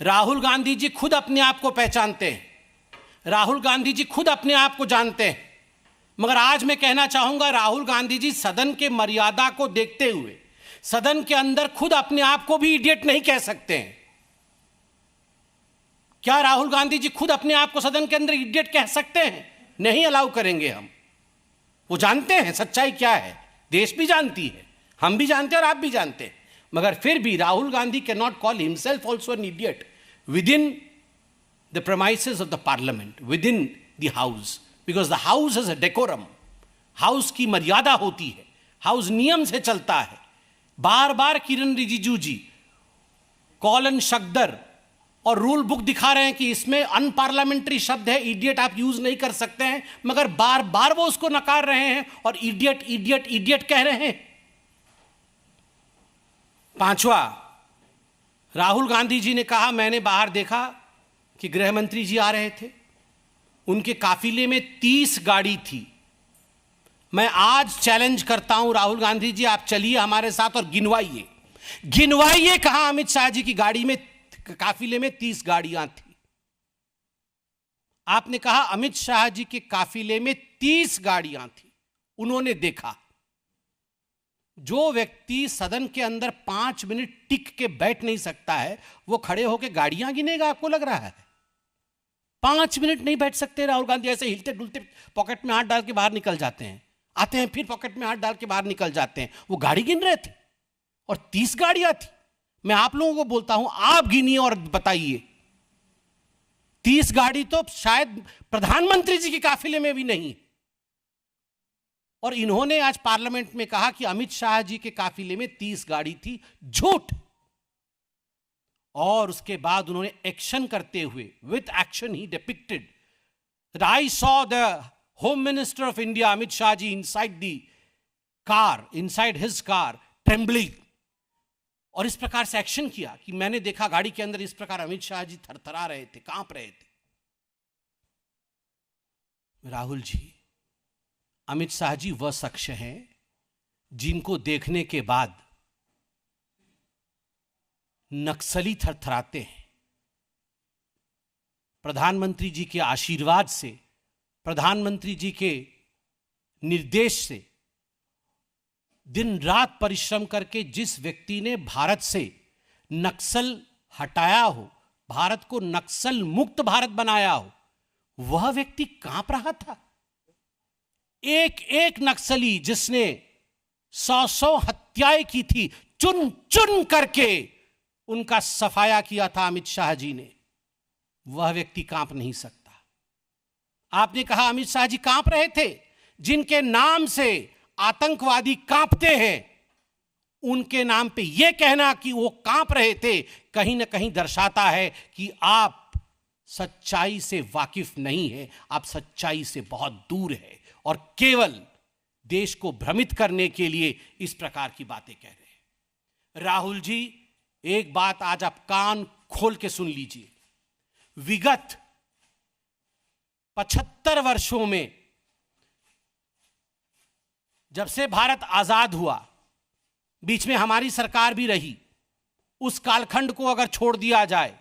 राहुल गांधी जी खुद अपने आप को पहचानते हैं, राहुल गांधी जी खुद अपने आप को जानते हैं। मगर आज मैं कहना चाहूंगा, राहुल गांधी जी सदन के मर्यादा को देखते हुए सदन के अंदर खुद अपने आप को भी इडियट नहीं कह सकते हैं। क्या राहुल गांधी जी खुद अपने आप को सदन के अंदर इडियट कह सकते हैं? नहीं अलाउ करेंगे हम। वो जानते हैं सच्चाई क्या है, देश भी जानती है, हम भी जानते हैं और आप भी जानते हैं। मगर फिर भी Rahul Gandhi can not call himself also an idiot within the premises of the parliament, within the house, because the house has a decorum. House की मर्यादा होती है, हाउस नियम से चलता है। बार बार किरण रिजिजू जी कॉलन शक्दर और रूल बुक दिखा रहे हैं कि इसमें अनपार्लियामेंट्री शब्द है, इडियट आप यूज नहीं कर सकते हैं, मगर बार बार वो उसको नकार रहे हैं और इडियट इडियट इडियट कह रहे हैं। पांचवा, राहुल गांधी जी ने कहा, मैंने बाहर देखा कि गृह मंत्री जी आ रहे थे, उनके काफिले में 30 गाड़ी थी। मैं आज चैलेंज करता हूं राहुल गांधी जी, आप चलिए हमारे साथ और गिनवाइए, गिनवाइए कहां अमित शाह जी की गाड़ी में, काफिले में 30 गाड़ियां थी। आपने कहा अमित शाह जी के काफिले में 30 गाड़ियां थी, उन्होंने देखा। जो व्यक्ति सदन के अंदर 5 मिनट टिक के बैठ नहीं सकता है, वो खड़े होकर गाड़ियां गिनेगा? आपको लग रहा है 5 मिनट नहीं बैठ सकते राहुल गांधी? ऐसे हिलते डुलते पॉकेट में हाथ डाल के बाहर निकल जाते हैं, आते हैं फिर पॉकेट में हाथ डाल के बाहर निकल जाते हैं। वो गाड़ी गिन रहे थे और 30 गाड़ियां थी। मैं आप लोगों को बोलता हूं, आप गिनिए और बताइए। 30 गाड़ी तो शायद प्रधानमंत्री जी के काफिले में भी नहीं। और इन्होंने आज पार्लियामेंट में कहा कि अमित शाह जी के काफिले में 30 गाड़ी थी। झूठ। और उसके बाद उन्होंने एक्शन करते हुए, विथ एक्शन ही depicted that I saw the home minister of India Amit Shah ji inside the car, inside his car, trembling. और इस प्रकार से एक्शन किया कि मैंने देखा गाड़ी के अंदर इस प्रकार अमित शाह जी थरथरा रहे थे, कांप रहे थे। राहुल जी, अमित शाह जी वह शख्स हैं जिनको देखने के बाद नक्सली थरथराते हैं। प्रधानमंत्री जी के आशीर्वाद से, प्रधानमंत्री जी के निर्देश से दिन रात परिश्रम करके जिस व्यक्ति ने भारत से नक्सल हटाया हो, भारत को नक्सल मुक्त भारत बनाया हो, वह व्यक्ति कांप रहा था। एक एक नक्सली जिसने 100 हत्याएं की थी, चुन चुन करके उनका सफाया किया था अमित शाह जी ने, वह व्यक्ति कांप नहीं सकता। आपने कहा अमित शाह जी कांप रहे थे। जिनके नाम से आतंकवादी कांपते हैं, उनके नाम पे यह कहना कि वो कांप रहे थे, कहीं ना कहीं दर्शाता है कि आप सच्चाई से वाकिफ नहीं है, आप सच्चाई से बहुत दूर है और केवल देश को भ्रमित करने के लिए इस प्रकार की बातें कह रहे हैं। राहुल जी, एक बात आज आप कान खोल के सुन लीजिए। विगत 75 वर्षों में, जब से भारत आजाद हुआ, बीच में हमारी सरकार भी रही, उस कालखंड को अगर छोड़ दिया जाए